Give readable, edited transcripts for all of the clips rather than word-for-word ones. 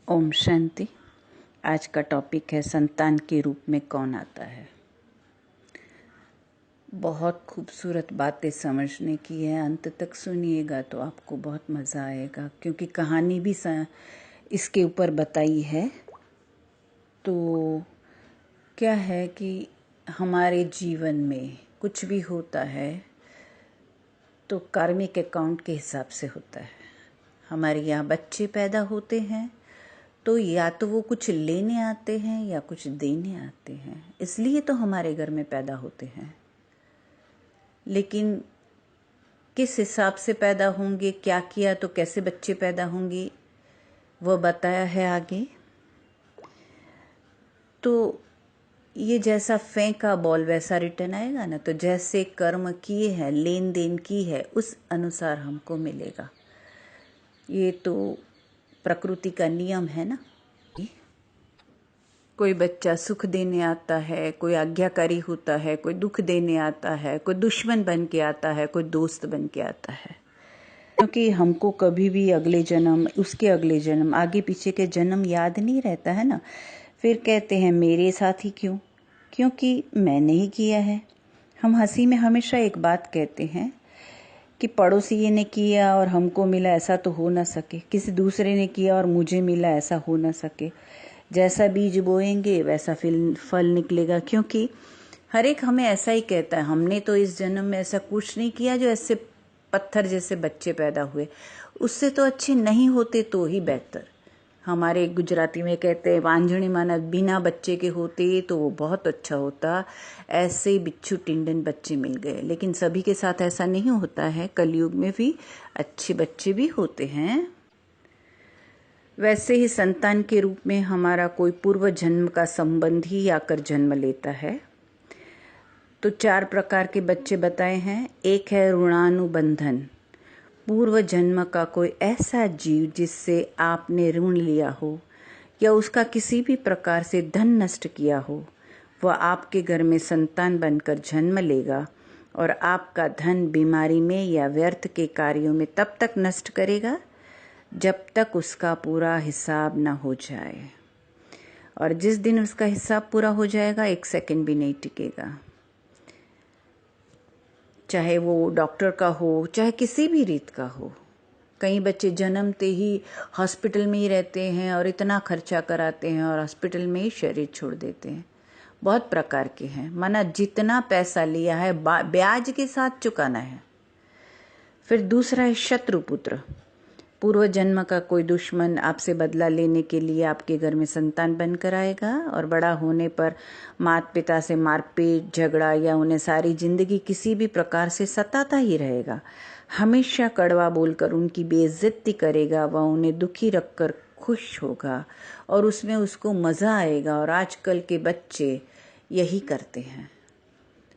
ओम शांति। आज का टॉपिक है संतान के रूप में कौन आता है। बहुत खूबसूरत बातें समझने की है, अंत तक सुनिएगा तो आपको बहुत मज़ा आएगा, क्योंकि कहानी भी इसके ऊपर बताई है। तो क्या है कि हमारे जीवन में कुछ भी होता है तो कार्मिक अकाउंट के हिसाब से होता है। हमारे यहाँ बच्चे पैदा होते हैं तो या तो वो कुछ लेने आते हैं या कुछ देने आते हैं, इसलिए तो हमारे घर में पैदा होते हैं। लेकिन किस हिसाब से पैदा होंगे, क्या किया तो कैसे बच्चे पैदा होंगे, वह बताया है आगे। तो ये जैसा फेंका बॉल वैसा रिटर्न आएगा ना। तो जैसे कर्म किए हैं, लेन देन की है, उस अनुसार हमको मिलेगा। ये तो प्रकृति का नियम है ना। कोई बच्चा सुख देने आता है, कोई आज्ञाकारी होता है, कोई दुख देने आता है, कोई दुश्मन बन के आता है, कोई दोस्त बन के आता है। क्योंकि हमको कभी भी अगले जन्म, उसके अगले जन्म, आगे पीछे के जन्म याद नहीं रहता है ना। फिर कहते हैं मेरे साथ ही क्यों, क्योंकि मैंने ही किया है। हम हंसी में हमेशा एक बात कहते हैं कि पड़ोसी ने किया और हमको मिला, ऐसा तो हो ना सके। किसी दूसरे ने किया और मुझे मिला, ऐसा हो ना सके। जैसा बीज बोएंगे वैसा फल निकलेगा। क्योंकि हर एक हमें ऐसा ही कहता है, हमने तो इस जन्म में ऐसा कुछ नहीं किया जो ऐसे पत्थर जैसे बच्चे पैदा हुए, उससे तो अच्छे नहीं होते तो ही बेहतर। हमारे गुजराती में कहते हैं वांझणी माना बिना बच्चे के होते तो वो बहुत अच्छा होता। ऐसे बिच्छू टिंडन बच्चे मिल गए, लेकिन सभी के साथ ऐसा नहीं होता है। कलयुग में भी अच्छे बच्चे भी होते हैं। वैसे ही संतान के रूप में हमारा कोई पूर्व जन्म का संबंधी आकर जन्म लेता है। तो 4 प्रकार के बच्चे बताए हैं। एक है ऋणानुबंधन, पूर्व जन्म का कोई ऐसा जीव जिससे आपने ऋण लिया हो या उसका किसी भी प्रकार से धन नष्ट किया हो, वह आपके घर में संतान बनकर जन्म लेगा और आपका धन बीमारी में या व्यर्थ के कार्यों में तब तक नष्ट करेगा जब तक उसका पूरा हिसाब ना हो जाए। और जिस दिन उसका हिसाब पूरा हो जाएगा 1 सेकंड भी नहीं टिकेगा। चाहे वो डॉक्टर का हो, चाहे किसी भी रीत का हो। कई बच्चे जन्मते ही हॉस्पिटल में ही रहते हैं और इतना खर्चा कराते हैं और हॉस्पिटल में ही शरीर छोड़ देते हैं। बहुत प्रकार के हैं। माना जितना पैसा लिया है ब्याज के साथ चुकाना है। फिर दूसरा है शत्रुपुत्र, पूर्व जन्म का कोई दुश्मन आपसे बदला लेने के लिए आपके घर में संतान बनकर आएगा और बड़ा होने पर माता पिता से मारपीट, झगड़ा या उन्हें सारी जिंदगी किसी भी प्रकार से सताता ही रहेगा। हमेशा कड़वा बोलकर उनकी बेइज्जती करेगा। वह उन्हें दुखी रखकर खुश होगा और उसमें उसको मज़ा आएगा। और आजकल के बच्चे यही करते हैं,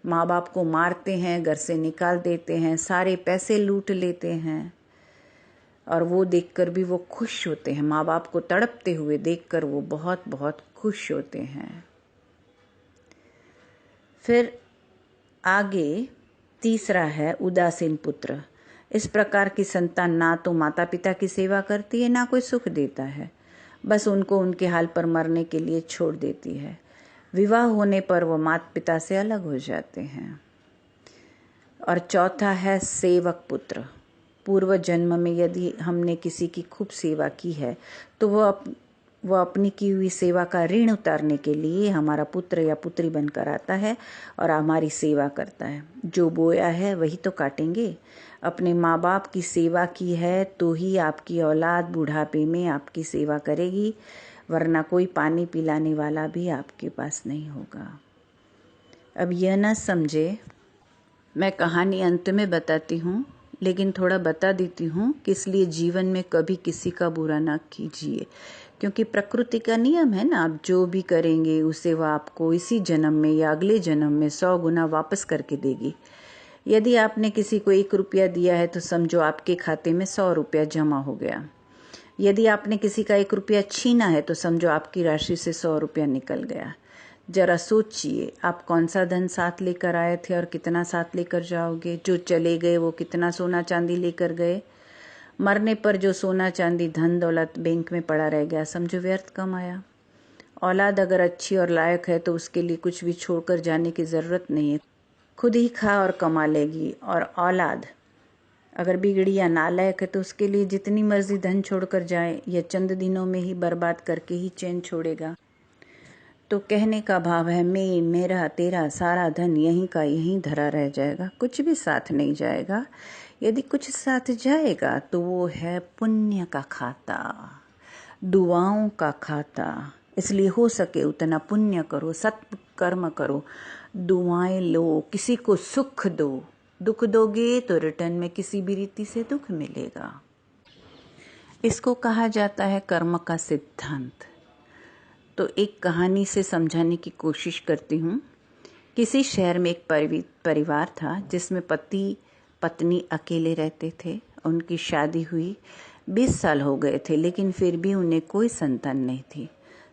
माँ बाप को मारते हैं, घर से निकाल देते हैं, सारे पैसे लूट लेते हैं और वो देखकर भी वो खुश होते हैं। माँ बाप को तड़पते हुए देखकर वो बहुत बहुत खुश होते हैं। फिर आगे तीसरा है उदासीन पुत्र। इस प्रकार की संतान ना तो माता पिता की सेवा करती है, ना कोई सुख देता है, बस उनको उनके हाल पर मरने के लिए छोड़ देती है। विवाह होने पर वो माता पिता से अलग हो जाते हैं। और चौथा है सेवक पुत्र। पूर्व जन्म में यदि हमने किसी की खूब सेवा की है तो वह अपनी की हुई सेवा का ऋण उतारने के लिए हमारा पुत्र या पुत्री बनकर आता है और हमारी सेवा करता है। जो बोया है वही तो काटेंगे। अपने माँ बाप की सेवा की है तो ही आपकी औलाद बुढ़ापे में आपकी सेवा करेगी, वरना कोई पानी पिलाने वाला भी आपके पास नहीं होगा। अब यह ना समझे, मैं कहानी अंत में बताती हूँ, लेकिन थोड़ा बता देती हूँ कि इसलिए जीवन में कभी किसी का बुरा ना कीजिए, क्योंकि प्रकृति का नियम है ना। आप जो भी करेंगे उसे वह आपको इसी जन्म में या अगले जन्म में 100 गुना वापस करके देगी। यदि आपने किसी को 1 रुपया दिया है तो समझो आपके खाते में 100 रुपया जमा हो गया। यदि आपने किसी का 1 रुपया छीना है तो समझो आपकी राशि से 100 रुपया निकल गया। जरा सोचिए, आप कौन सा धन साथ लेकर आए थे और कितना साथ लेकर जाओगे। जो चले गए वो कितना सोना चांदी लेकर गए। मरने पर जो सोना चांदी धन दौलत बैंक में पड़ा रह गया समझो व्यर्थ कमाया। औलाद अगर अच्छी और लायक है तो उसके लिए कुछ भी छोड़कर जाने की ज़रूरत नहीं है, खुद ही खा और कमा लेगी। और औलाद अगर बिगड़ी या नालायक है तो उसके लिए जितनी मर्जी धन छोड़कर जाए यह चंद दिनों में ही बर्बाद करके ही चैन छोड़ेगा। तो कहने का भाव है मैं, मेरा, तेरा सारा धन यहीं का यहीं धरा रह जाएगा, कुछ भी साथ नहीं जाएगा। यदि कुछ साथ जाएगा तो वो है पुण्य का खाता, दुआओं का खाता। इसलिए हो सके उतना पुण्य करो, सत्कर्म करो, दुआएं लो, किसी को सुख दो। दुख दोगे तो रिटर्न में किसी भी रीति से दुख मिलेगा। इसको कहा जाता है कर्म का सिद्धांत। तो एक कहानी से समझाने की कोशिश करती हूँ। किसी शहर में एक परिवार था जिसमें पति पत्नी अकेले रहते थे। उनकी शादी हुई 20 साल हो गए थे, लेकिन फिर भी उन्हें कोई संतान नहीं थी।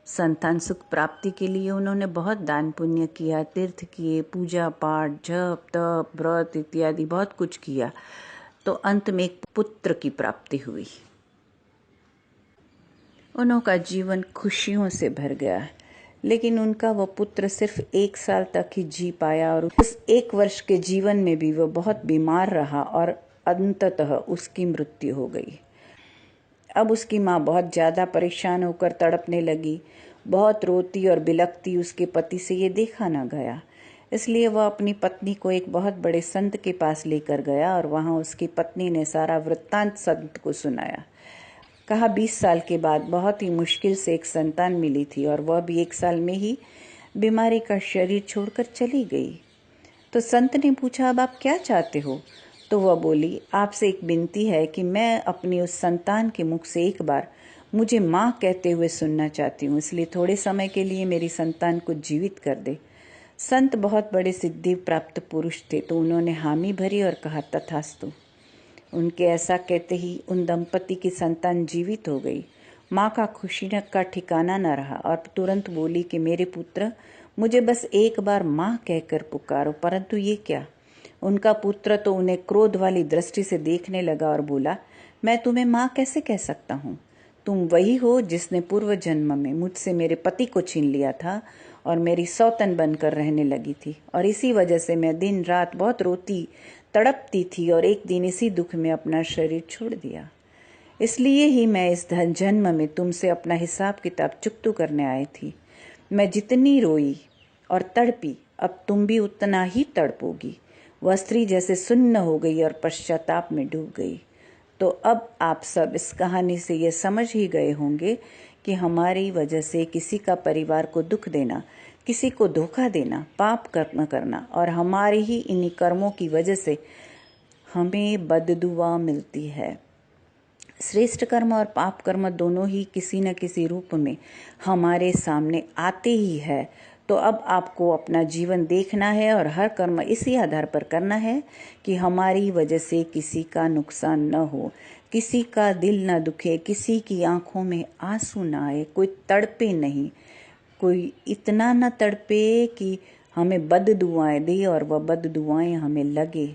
संतान सुख प्राप्ति के लिए उन्होंने बहुत दान पुण्य किया, तीर्थ किए, पूजा पाठ, जप तप व्रत इत्यादि बहुत कुछ किया। तो अंत में एक पुत्र की प्राप्ति हुई। उनका जीवन खुशियों से भर गया, लेकिन उनका वह पुत्र सिर्फ 1 साल तक ही जी पाया और उस 1 वर्ष के जीवन में भी वह बहुत बीमार रहा और अंततः उसकी मृत्यु हो गई। अब उसकी माँ बहुत ज़्यादा परेशान होकर तड़पने लगी, बहुत रोती और बिलखती। उसके पति से ये देखा न गया, इसलिए वह अपनी पत्नी को एक बहुत बड़े संत के पास लेकर गया और वहाँ उसकी पत्नी ने सारा वृत्तांत संत को सुनाया। कहा 20 साल के बाद बहुत ही मुश्किल से एक संतान मिली थी और वह भी 1 साल में ही बीमारी का शरीर छोड़कर चली गई। तो संत ने पूछा, अब आप क्या चाहते हो? तो वह बोली, आपसे एक विनती है कि मैं अपनी उस संतान के मुख से एक बार मुझे माँ कहते हुए सुनना चाहती हूँ, इसलिए थोड़े समय के लिए मेरी संतान को जीवित कर दे। संत बहुत बड़े सिद्धि प्राप्त पुरुष थे, तो उन्होंने हामी भरी और कहा तथास्तु। उनके ऐसा कहते ही उन दंपति की संतान जीवित हो गई। माँ का खुशी का ठिकाना न रहा और तुरंत बोली कि मेरे पुत्र, मुझे बस एक बार माँ कहकर पुकारो। परंतु ये क्या? उनका पुत्र तो उन्हें क्रोध वाली दृष्टि से देखने लगा और बोला, मैं तुम्हें माँ कैसे कह सकता हूँ? तुम वही हो जिसने पूर्व जन्म में मुझसे मेरे पति को छीन लिया था और मेरी सौतन बनकर रहने लगी थी, और इसी वजह से मैं दिन रात बहुत रोती तड़पती थी और एक दिन इसी दुख में अपना शरीर छोड़ दिया। इसलिए ही मैं इस जन्म में तुमसे अपना हिसाब किताब चुकतू करने आई थी। मैं जितनी रोई और तड़पी, अब तुम भी उतना ही तड़पोगी। वह स्त्री जैसे सुन्न हो गई और पश्चाताप में डूब गई। तो अब आप सब इस कहानी से ये समझ ही गए होंगे कि हमारी वजह से किसी का परिवार को दुख देना, किसी को धोखा देना, पाप कर्म करना और हमारे ही इन्हीं कर्मों की वजह से हमें बददुआ मिलती है। श्रेष्ठ कर्म और पाप कर्म दोनों ही किसी न किसी रूप में हमारे सामने आते ही है। तो अब आपको अपना जीवन देखना है और हर कर्म इसी आधार पर करना है कि हमारी वजह से किसी का नुकसान न हो, किसी का दिल न दुखे, किसी की आंखों में आंसू न आए, कोई तड़पे नहीं, कोई इतना न तड़पे कि हमें बददुआएं दे और वह बददुआएं हमें लगे।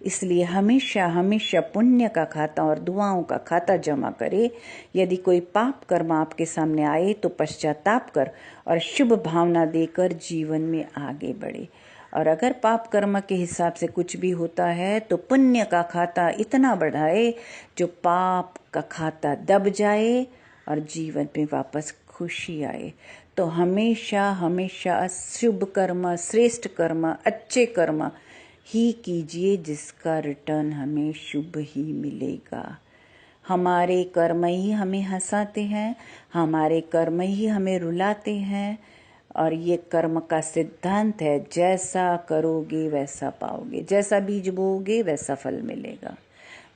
इसलिए हमेशा हमेशा पुण्य का खाता और दुआओं का खाता जमा करे। यदि कोई पाप कर्म आपके सामने आए तो पश्चाताप कर और शुभ भावना देकर जीवन में आगे बढ़े। और अगर पाप कर्म के हिसाब से कुछ भी होता है तो पुण्य का खाता इतना बढ़ाए जो पाप का खाता दब जाए और जीवन में वापस खुशी आए। तो हमेशा हमेशा शुभ कर्म, श्रेष्ठ कर्म, अच्छे कर्म ही कीजिए जिसका रिटर्न हमें शुभ ही मिलेगा। हमारे कर्म ही हमें हंसाते हैं, हमारे कर्म ही हमें रुलाते हैं, और ये कर्म का सिद्धांत है, जैसा करोगे वैसा पाओगे, जैसा बीज बोओगे वैसा फल मिलेगा।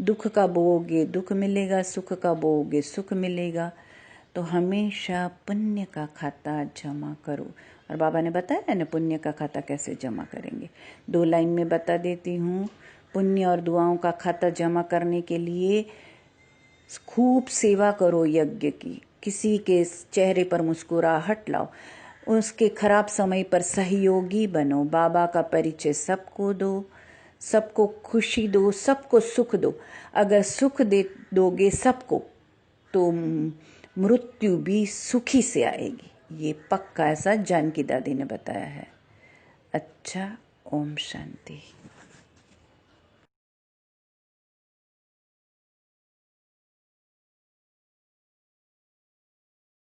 दुख का बोओगे दुख मिलेगा, सुख का बोओगे सुख मिलेगा। तो हमेशा पुण्य का खाता जमा करो। और बाबा ने बताया ना पुण्य का खाता कैसे जमा करेंगे, 2 लाइन में बता देती हूँ। पुण्य और दुआओं का खाता जमा करने के लिए खूब सेवा करो यज्ञ की, किसी के चेहरे पर मुस्कुराहट लाओ, उसके खराब समय पर सहयोगी बनो, बाबा का परिचय सबको दो, सबको खुशी दो, सबको सुख दो। अगर सुख दे दोगे सबको तो मृत्यु भी सुखी से आएगी। ये पक्का ऐसा जानकी दादी ने बताया है। अच्छा, ओम शांति।